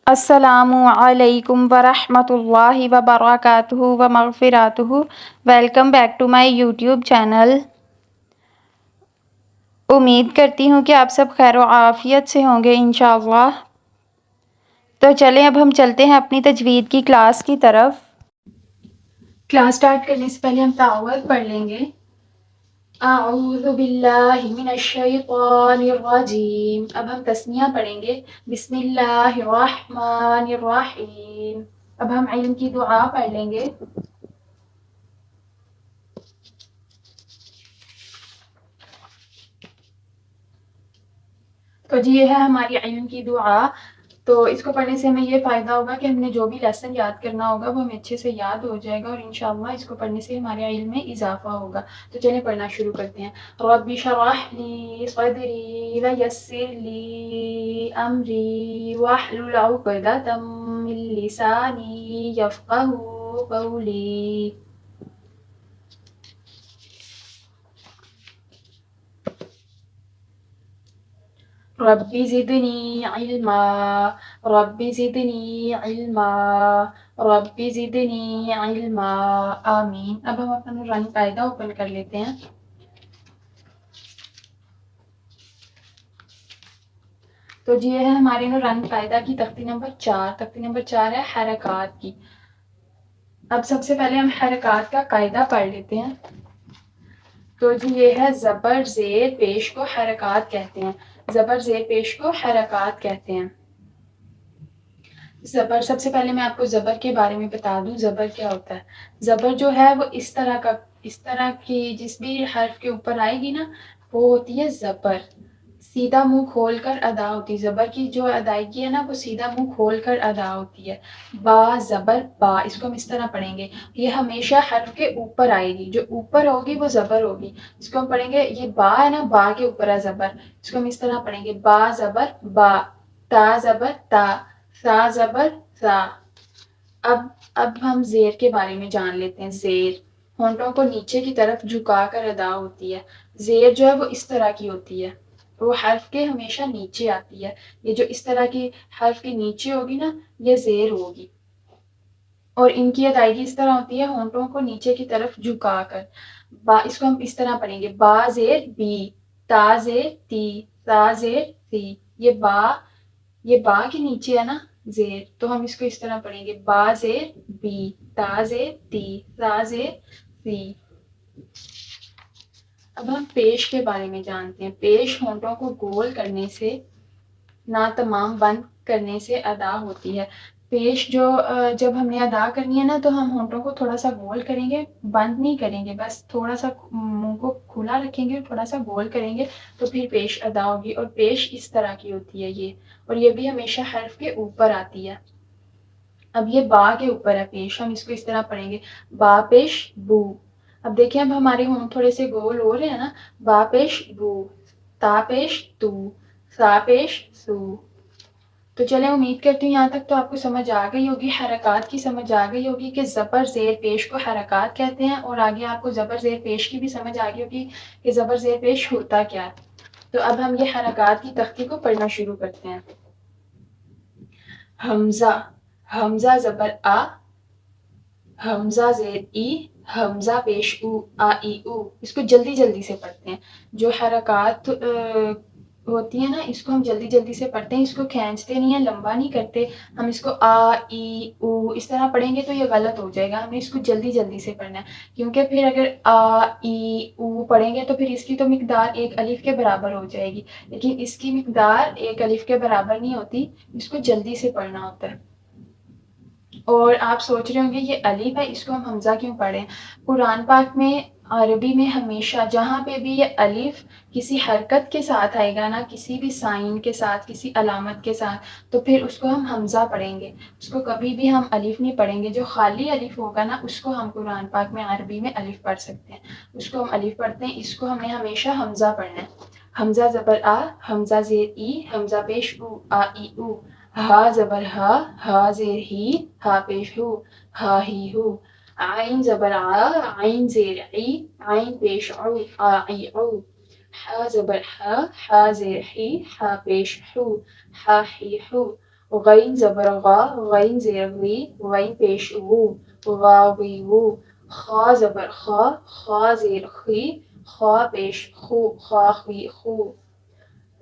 السلام علیکم ورحمۃ اللہ وبرکاتہ ومغفراتہ۔ Welcome back to my YouTube channel. امید کرتی ہوں کہ آپ سب خیر و عافیت سے ہوں گے انشاءاللہ۔ تو چلیں اب ہم چلتے ہیں اپنی تجوید کی کلاس کی طرف۔ کلاس سٹارٹ کرنے سے پہلے ہم تعوذ پڑھ لیں گے۔ اعوذ باللہ من الشیطان الرجیم۔ اب ہم تسمیہ پڑھیں گے۔ بسم اللہ الرحمن الرحیم۔ اب ہم علم کی دعا پڑھ لیں گے۔ تو جی یہ ہے ہماری علم کی دعا۔ تو اس کو پڑھنے سے ہمیں یہ فائدہ ہوگا کہ ہم نے جو بھی لیسن یاد کرنا ہوگا وہ ہمیں اچھے سے یاد ہو جائے گا، اور انشاءاللہ اس کو پڑھنے سے ہمارے علم میں اضافہ ہوگا۔ تو چلیں پڑھنا شروع کرتے ہیں۔ رب اشرح لی صدری ویسر لی امری واحلل عقدۃ من لسانی یفقہوا قولی۔ رب زدنی علما رب زدنی علما رب زدنی علما آمین۔ اب ہم اپنا نورانی قاعدہ اوپن کر لیتے ہیں۔ تو جی یہ ہے ہمارے نورانی قاعدہ کی تختی نمبر 4۔ تختی نمبر 4 ہے حرکات کی۔ اب سب سے پہلے ہم حرکات کا قاعدہ پڑھ لیتے ہیں۔ تو جی یہ ہے زبر زیر پیش کو حرکات کہتے ہیں۔ زبر زیر پیش کو حرکات کہتے ہیں۔ زبر، سب سے پہلے میں آپ کو زبر کے بارے میں بتا دوں زبر کیا ہوتا ہے۔ زبر جو ہے وہ اس طرح کی جس بھی حرف کے اوپر آئے گی نا وہ ہوتی ہے زبر۔ سیدھا منہ کھول کر ادا ہوتی ہے۔ زبر کی جو ادائیگی ہے نا وہ سیدھا منہ کھول کر ادا ہوتی ہے۔ با زبر با، اس کو ہم اس طرح پڑھیں گے۔ یہ ہمیشہ حرف کے اوپر آئے گی، جو اوپر ہوگی وہ زبر ہوگی۔ اس کو ہم پڑھیں گے، یہ با ہے نا، با کے اوپر ہے زبر، اس کو ہم اس طرح پڑھیں گے، با زبر با، تا زبر تا، سا زبر سا۔ اب ہم زیر کے بارے میں جان لیتے ہیں۔ زیر ہونٹوں کو نیچے کی طرف جھکا کر ادا ہوتی ہے۔ زیر جو ہے وہ اس طرح کی ہوتی ہے، وہ حرف کے ہمیشہ نیچے آتی ہے۔ یہ جو اس طرح کی حرف کے نیچے ہوگی نا یہ زیر ہوگی، اور ان کی ادائیگی اس طرح ہوتی ہے ہونٹوں کو نیچے کی طرف جھکا کر۔ با، اس کو ہم اس طرح پڑھیں گے، با زیر بی، تا زیر تی، سا زیر سی۔ یہ با کے نیچے ہے نا زیر، تو ہم اس کو اس طرح پڑھیں گے، با زیر بی، تا زیر تی، سا زیر سی۔ اب ہم پیش کے بارے میں جانتے ہیں۔ پیش ہونٹوں کو گول کرنے سے، نہ تمام بند کرنے سے ادا ہوتی ہے۔ پیش جب ہم نے ادا کرنی ہے نا تو ہم ہونٹوں کو تھوڑا سا گول کریں گے، بند نہیں کریں گے، بس تھوڑا سا منہ کو کھلا رکھیں گے، تھوڑا سا گول کریں گے تو پھر پیش ادا ہوگی۔ اور پیش اس طرح کی ہوتی ہے یہ، اور یہ بھی ہمیشہ حرف کے اوپر آتی ہے۔ اب یہ با کے اوپر ہے پیش، ہم اس کو اس طرح پڑھیں گے، با پیش بو۔ اب دیکھیں اب ہمارے ہونٹ تھوڑے سے گول ہو رہے ہیں نا، با پیش بو، تا پیش تو، سا پیش سو۔ تو چلیں امید کرتی ہوں یہاں تک تو آپ کو سمجھ آ گئی ہوگی، حرکات کی سمجھ آ گئی ہوگی کہ زبر زیر پیش کو حرکات کہتے ہیں، اور آگے آپ کو زبر زیر پیش کی بھی سمجھ آ گئی ہوگی کہ زبر زیر پیش ہوتا کیا ہے۔ تو اب ہم یہ حرکات کی تختی کو پڑھنا شروع کرتے ہیں۔ حمزہ، حمزہ زبر آ، حمزہ زیر ای، حمزہ پیش او، آ ای او۔ اس کو جلدی جلدی سے پڑھتے ہیں۔ جو حرکات ہوتی ہیں نا اس کو ہم جلدی جلدی سے پڑھتے ہیں، اس کو کھینچتے نہیں ہیں، لمبا نہیں کرتے۔ ہم اس کو آ ای او اس طرح پڑھیں گے تو یہ غلط ہو جائے گا، ہم نے اس کو جلدی جلدی سے پڑھنا ہے، کیونکہ پھر اگر آ ای او پڑھیں گے تو پھر اس کی تو مقدار ایک الف کے برابر ہو جائے گی، لیکن اس کی مقدار ایک الف کے برابر نہیں ہوتی، اس کو جلدی سے پڑھنا ہوتا ہے۔ اور آپ سوچ رہے ہوں گے یہ الف ہے، اس کو ہم حمزہ کیوں پڑھیں؟ قرآن پاک میں عربی میں ہمیشہ جہاں پہ بھی یہ الف کسی حرکت کے ساتھ آئے گا نا، کسی بھی سائن کے ساتھ، کسی علامت کے ساتھ، تو پھر اس کو ہم حمزہ پڑھیں گے، اس کو کبھی بھی ہم الف نہیں پڑھیں گے۔ جو خالی الف ہوگا نا اس کو ہم قرآن پاک میں عربی میں الف پڑھ سکتے ہیں، اس کو ہم الف پڑھتے ہیں، اس کو ہم نے ہمیشہ حمزہ پڑھنا ہے۔ حمزہ زبر آ، حمزہ زیر ای، حمزہ پیش او، آ ای او۔ ہا زبر ہا، ہا زیر ہی، ہا پیش ہو، ہا ہی ہو۔ عین زبر ع، عین زیر عی، عین پیش عو، آ ای او۔ حا زبر حا، حا زیر حی، ہا پیش حو، ہا ہی ہو۔ غین زبر غا، غین زیر غی، غین پیش غو، غاغیغو، خا زبر خا، خا زیر خی، خا پیش خو، خاخیخو،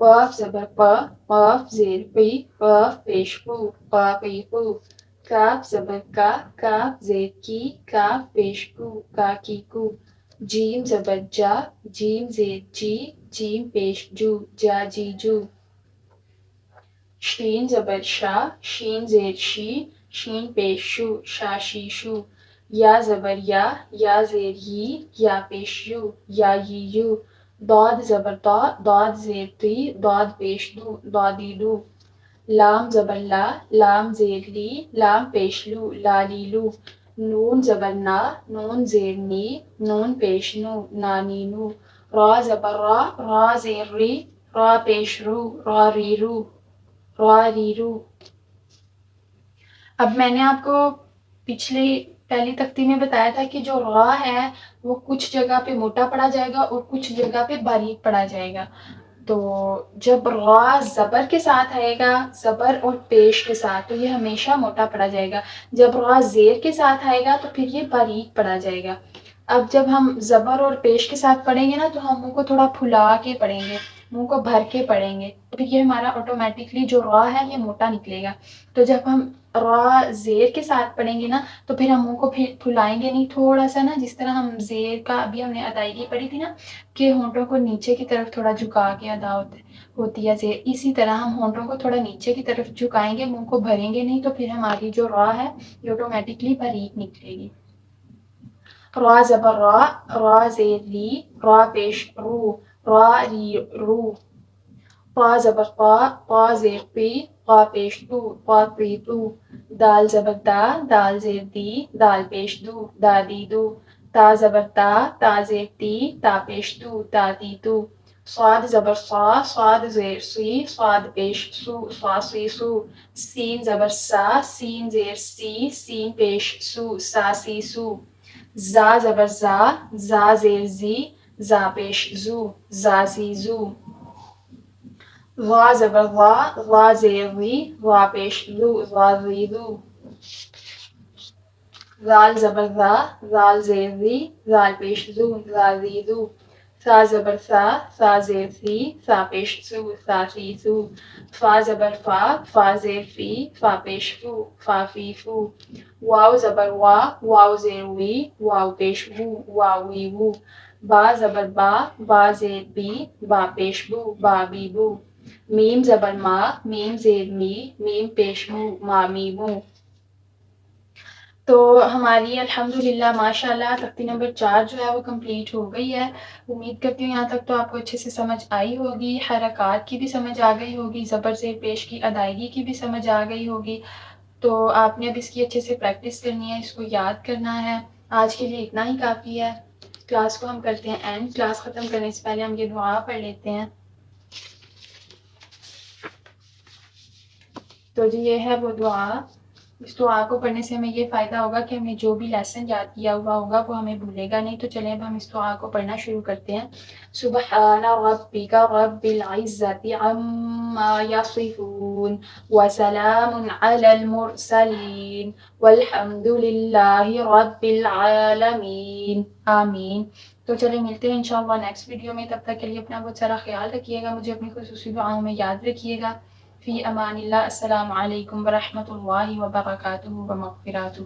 قاف زبر قا، قاف زیر قی، قاف پیش قو، قاقیقو، کاف زبر کا، کاف زیر کی، کاف پیش کو، کاکیکو، جیم زبر جا، جیم زیر جی، جیم پیش جو، جاجیجو، شین زبر شا، شین زیر شی، شین پیش شو، شاشیشو، یا زبر یا زیر یی، یا پیش یو، یایییو، ضاد زبر ضا، ضاد زیر تی، ضاد پیش دو، ضادیدو، لام زبر لا، لام زیر لی، لام پیش لو، لالیلو، نون زبر نا، نون زیر نی، نون پیش نو، نانینو، را زبر را، را زیر ری، را پیش رو، راریرو، راریرو۔ اب میں نے آپ کو پہلی تختی میں بتایا تھا کہ جو را ہے وہ کچھ جگہ پہ موٹا پڑا جائے گا اور کچھ جگہ پہ باریک پڑا جائے گا۔ تو جب را زبر کے ساتھ آئے گا، زبر اور پیش کے ساتھ، تو یہ ہمیشہ موٹا پڑا جائے گا۔ جب را زیر کے ساتھ آئے گا تو پھر یہ باریک پڑا جائے گا۔ اب جب ہم زبر اور پیش کے ساتھ پڑھیں گے نا تو ہم منہ کو تھوڑا پھلا کے پڑھیں گے، منہ کو بھر کے پڑھیں گے، تو پھر یہ ہمارا آٹومیٹکلی جو را ہے یہ موٹا نکلے گا۔ تو جب ہم را زیر کے ساتھ پڑھیں گے نا تو پھر ہم منہ کو پھر پھلائیں گے نہیں، تھوڑا سا نا، جس طرح ہم زیر کا ابھی ہم نے ادائیگی پڑھی تھی نا کہ ہونٹوں کو نیچے کی طرف تھوڑا جھکا کے ادا ہوتی ہے زیر، اسی طرح ہم ہونٹوں کو تھوڑا نیچے کی طرف جھکائیں گے، منہ کو بھریں گے نہیں، تو پھر ہماری جو را ہے یہ آٹومیٹکلی باریک نکلے گی۔ را زبر را، را زیر ری، را پیش رو، را ری رو، قا زبر قا، قا زیر قی، قا پیش دو، قاقیقو، دال زبر دا، دال زیر دی، دال پیش دو، دادیدو، تا زبر تا، تا زیر تی، تا پیش دو، تاتیتو، صاد زبر صا، صاد زیر سی، صاد پیش سو، صاصیصو، سین زبر سا، سین زیر سی، سین پیش سو، ساسیسو، زا زبر زا، زا زیر زی، زا پیش زو، زازیزو، غا زبر غا، غا زیر غی، غا پیش لو، غاضیضو، ذال زبر ذا، ذال زیر ذی، ذال پیش ذو، ذاذیذو، ثا زبر ثا، ثا زیر ثی، ثا پیش ثو، ثاثیثو، فا زبر فا، فا زیر فی، فا پیش فو، فافیفو، واو زبر وا، واو زیر وی، واو پیش وو، واویوو، با زبر با، با زیر بی، با پیش بو، بابیبو، میم زبر ما، میم زیر می، میم پیش مو، مامیمو۔ تو ہماری الحمدللہ ماشاء اللہ تختی نمبر 4 جو ہے وہ کمپلیٹ ہو گئی ہے۔ امید کرتی ہوں یہاں تک تو آپ کو اچھے سے سمجھ آئی ہوگی، حرکات کی بھی سمجھ آ گئی ہوگی، زبر زیر پیش کی ادائیگی کی بھی سمجھ آ گئی ہوگی۔ تو آپ نے اب اس کی اچھے سے پریکٹس کرنی ہے، اس کو یاد کرنا ہے۔ آج کے لیے اتنا ہی کافی ہے۔ کلاس کو ہم کرتے ہیں اینڈ۔ کلاس ختم کرنے سے پہلے ہم یہ دعا پڑھ لیتے ہیں۔ تو جی یہ ہے وہ دعا۔ اس دعا کو پڑھنے سے ہمیں یہ فائدہ ہوگا کہ ہمیں جو بھی لیسن یاد کیا ہوا ہوگا وہ ہمیں بھولے گا نہیں۔ تو چلیں اب ہم اس دعا کو پڑھنا شروع کرتے ہیں۔ سبحان ربک رب العزت عما یصفون وسلام علی المرسلین والحمد للہ رب العالمین، آمین۔ تو چلیں ملتے ہیں انشاءاللہ نیکسٹ ویڈیو میں، تب تک کے لیے اپنا بہت سارا خیال رکھیے گا، مجھے اپنی خصوصی دعاؤں میں یاد رکھیے گا۔ فی امان اللہ، السلام علیکم ورحمۃ اللہ وبرکاتہ ومغفراتہ۔